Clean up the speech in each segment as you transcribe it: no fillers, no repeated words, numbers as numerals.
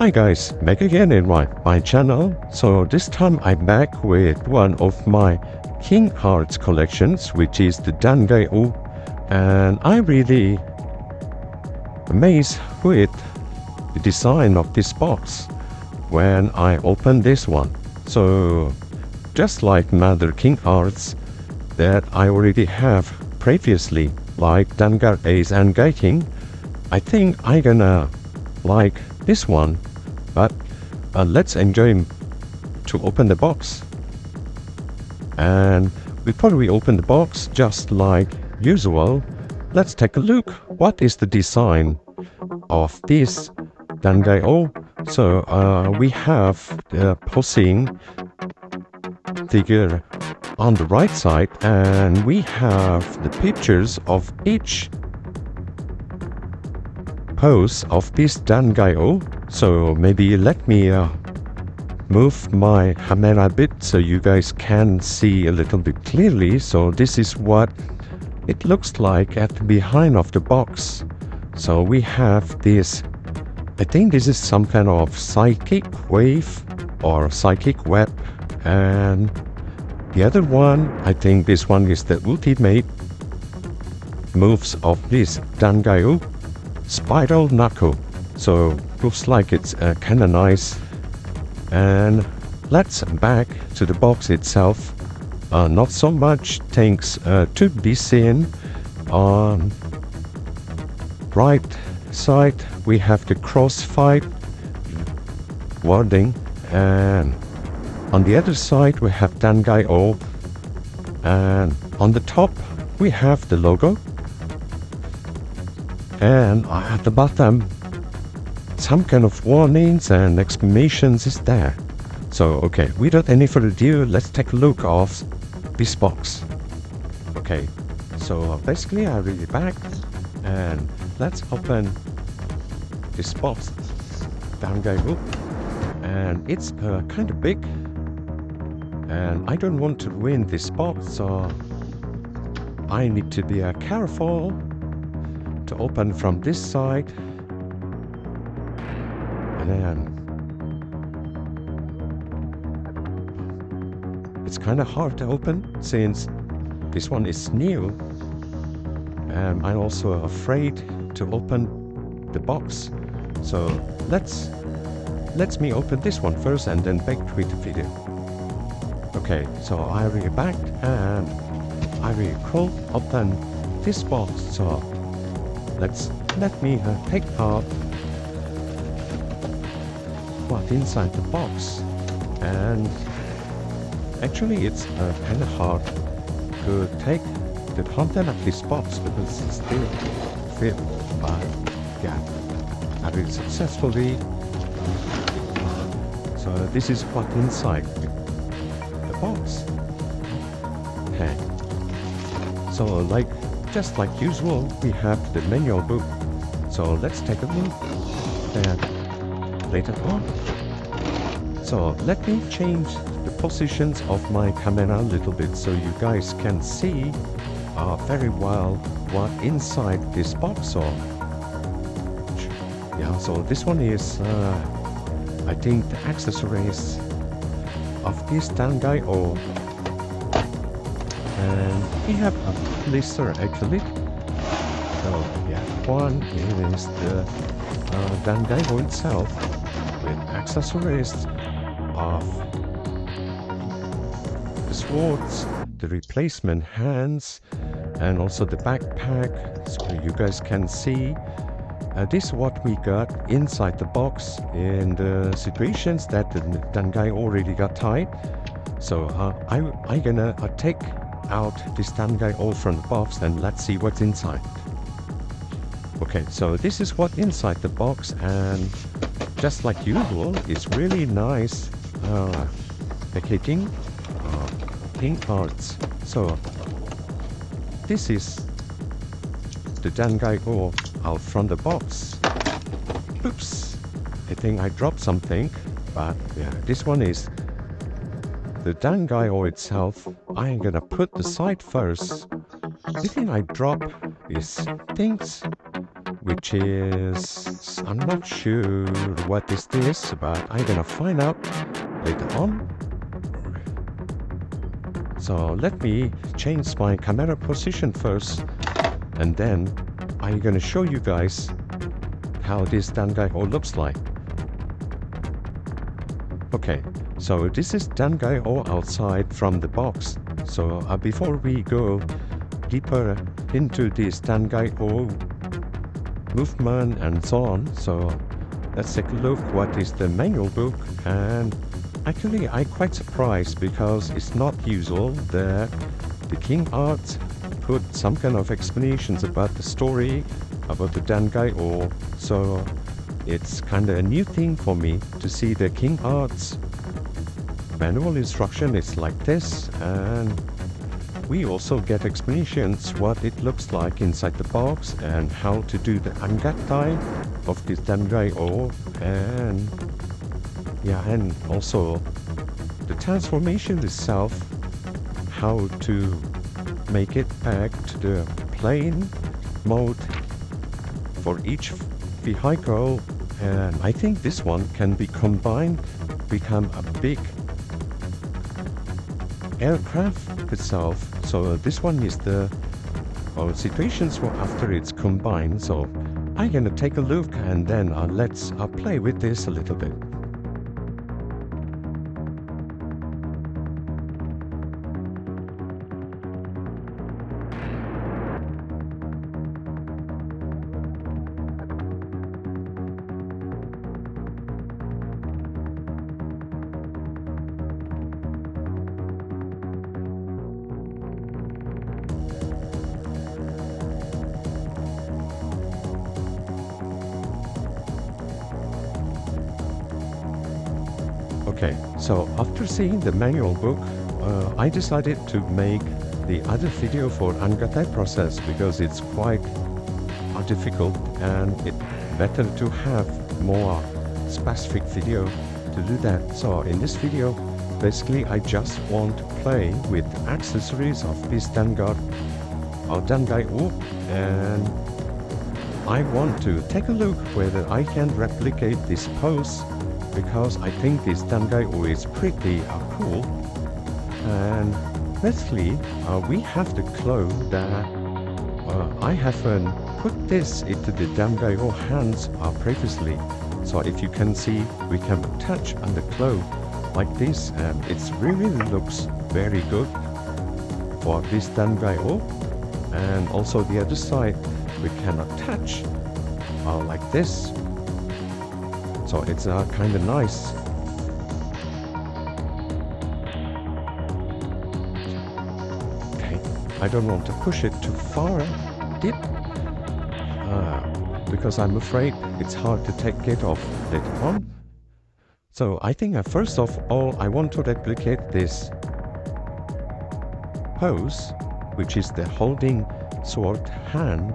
Hi guys, back again in my channel. So this time I'm back with one of my King Arts collections, which is the Dangaioh, and I'm really amazed with the design of this box when I opened this one. So just like another King Arts that I already have previously, like Dangaioh and King, I think I'm gonna like this one, but let's enjoy to open the box. And before we open the box, just like usual, let's take a look what is the design of this Dangaioh. So we have the posing figure on the right side, and we have the pictures of each pose of this Dangaioh. So maybe let me move my camera a bit so you guys can see a little bit clearly. So this is what it looks like at the behind of the box. So we have this, I think this is some kind of psychic wave or psychic web, and the other one, I think this one is the ultimate moves of this Dangaioh, spiral knuckle. So looks like it's kinda nice. And let's back to the box itself. Not so much things to be seen. On right side we have the crossfight wording, and on the other side we have Dangaioh, and on the top we have the logo, and at the bottom some kind of warnings and exclamations is there. So okay, without any further ado, let's take a look of this box. Okay, so basically I read it back, and let's open this box Dangaioh, and it's kind of big, and I don't want to ruin this box, so I need to be careful to open from this side. And then it's kind of hard to open since this one is new, and I'm also afraid to open the box. So let's me open this one first and then back to the video. Okay, so I really back and I really could open this box. So let me take out what inside the box, and actually it's kind of hard to take the content of this box because it's still fit, but yeah, I did it successfully. So this is what inside the box. Okay, so just like usual, we have the manual book. So let's take a look at later on. So let me change the positions of my camera a little bit so you guys can see very well what inside this box. So yeah, so this one is I think the accessories of this Dangaioh, and we have a blister actually. So yeah, one is the Dangaioh itself with accessories of the swords, the replacement hands, and also the backpack, so you guys can see. This is what we got inside the box in the situations that the Dangaioh already got tied. So I'm gonna take out this Dangaioh from the box, and let's see what's inside. Okay, so this is what inside the box, and just like usual, it's really nice packaging, King Arts. So this is the Dangaioh out from the box. Oops, I think I dropped something, but yeah, this one is the Dangaioh itself. I'm gonna put the side first. The thing I drop is things which is, I'm not sure what is this, but I'm gonna find out later on. So let me change my camera position first, and then I'm gonna show you guys how this Dangaioh looks like. Okay, so this is Dangaioh outside from the box. So before we go deeper into this Dangaioh movement and so on, so let's take a look what is the manual book. And actually I'm quite surprised because it's not usual that the King Arts put some kind of explanations about the story about the Dangaioh. So it's kind of a new thing for me to see the King Arts manual instruction is like this, and we also get explanations what it looks like inside the box and how to do the unbox of this Dangaioh, and yeah, and also the transformation itself, how to make it back to the plane mode for each vehicle. And I think this one can be combined, become a big aircraft itself. So this one is the situations for after it's combined. So I'm gonna take a look, and then let's play with this a little bit. Okay, so after seeing the manual book, I decided to make the other video for unbox process because it's quite difficult, and it's better to have more specific video to do that. So in this video, basically I just want to play with accessories of this Dangaioh, and I want to take a look whether I can replicate this pose, because I think this Dangaioh is pretty cool. And basically we have the claw that I haven't put this into the Dangaioh hands previously. So if you can see, we can attach on the claw like this, and it really looks very good for this Dangaioh. And also the other side we can attach like this. So it's kind of nice. Okay, I don't want to push it too far deep because I'm afraid it's hard to take it off later on. So I think first of all I want to replicate this pose, which is the holding sword hand,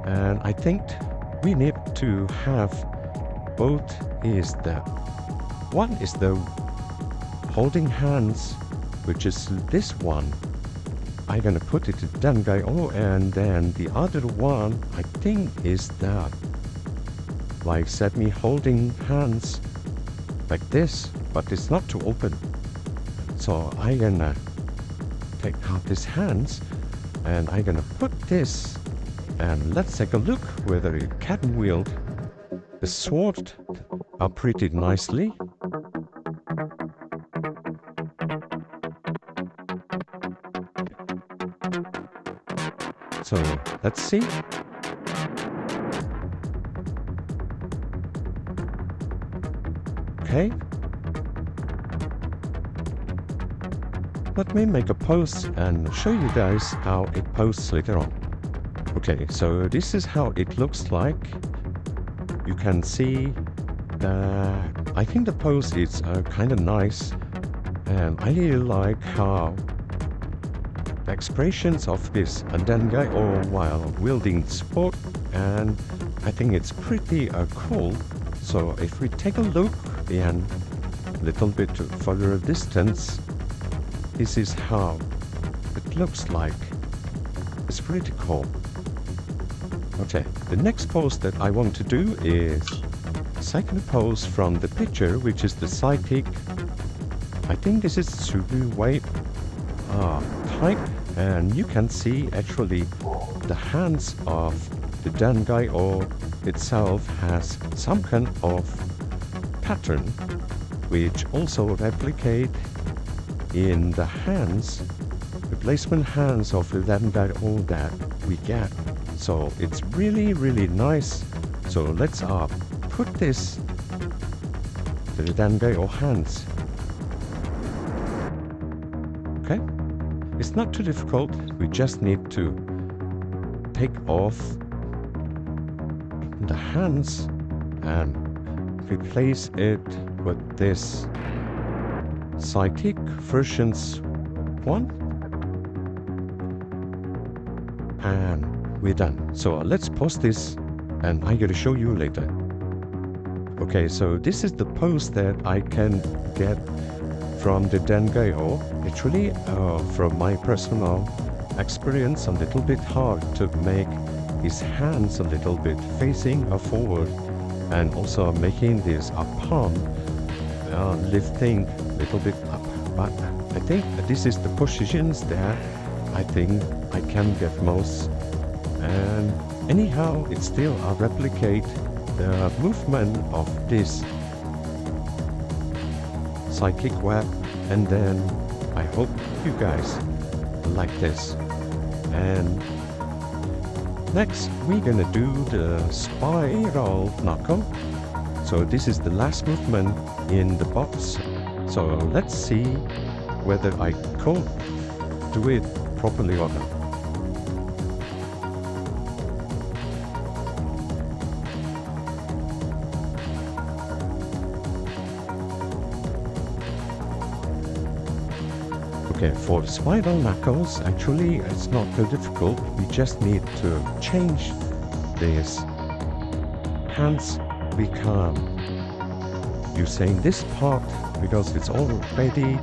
and I think we need to have both. Is the one is the holding hands, which is this one. I'm gonna put it to Dangaioh, and then the other one I think is that, like said, me holding hands like this, but it's not too open. So I'm gonna take out these hands, and I'm gonna put this, and let's take a look whether it can wield the sword pretty nicely. So let's see. Okay. Let me make a pose and show you guys how it poses later on. Okay, so this is how it looks like. You can see that I think the pose is kind of nice, and I really like how the expressions of this Dangaioh while wielding sword, and I think it's pretty cool. So if we take a look in a little bit further distance, this is how it looks like. It's pretty cool. Okay, the next pose that I want to do is second pose from the picture, which is the side kick. I think this is Tsubu weight type, and you can see actually the hands of the Dangaioh itself has some kind of pattern which also replicate in the hands, replacement hands of the Dangaioh that we get. So it's really nice. So let's put this to the Dangaioh hands. Okay, it's not too difficult. We just need to take off the hands and replace it with this Psychic versions 1, and we're done. So let's pause this and I'm gonna show you later. Okay, so this is the pose that I can get from the Dangaioh. Actually, from my personal experience, a little bit hard to make his hands a little bit facing forward, and also making this palm lifting a little bit up. But I think this is the positions that I think I can get most. And anyhow, it still replicate the movement of this psychic web, and then I hope you guys like this. And next we're gonna do the spiral knuckle. So this is the last movement in the box. So let's see whether I could do it properly or not. Okay, for spiral knuckles, actually it's not too difficult. We just need to change this hands become using this part, because it's already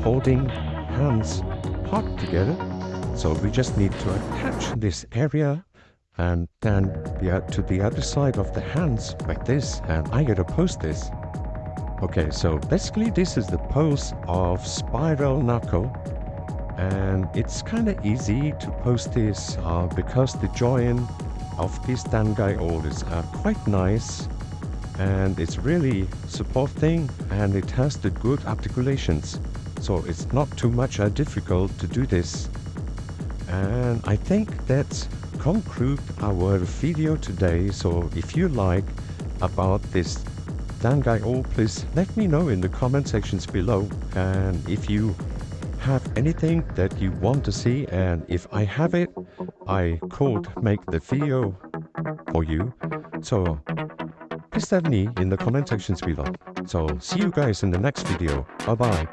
holding hands part together. So we just need to attach this area and then to the other side of the hands like this, and I gotta post this. Okay, so basically this is the pose of spiral knuckle, and it's kind of easy to post this because the joint of this Dangaioh is quite nice, and it's really supporting, and it has the good articulations, so it's not too much difficult to do this. And I think that's conclude our video today. So if you like about this Dangaioh, please let me know in the comment sections below. And if you have anything that you want to see, and if I have it, I could make the video for you. So please tell me in the comment sections below. So see you guys in the next video. Bye bye.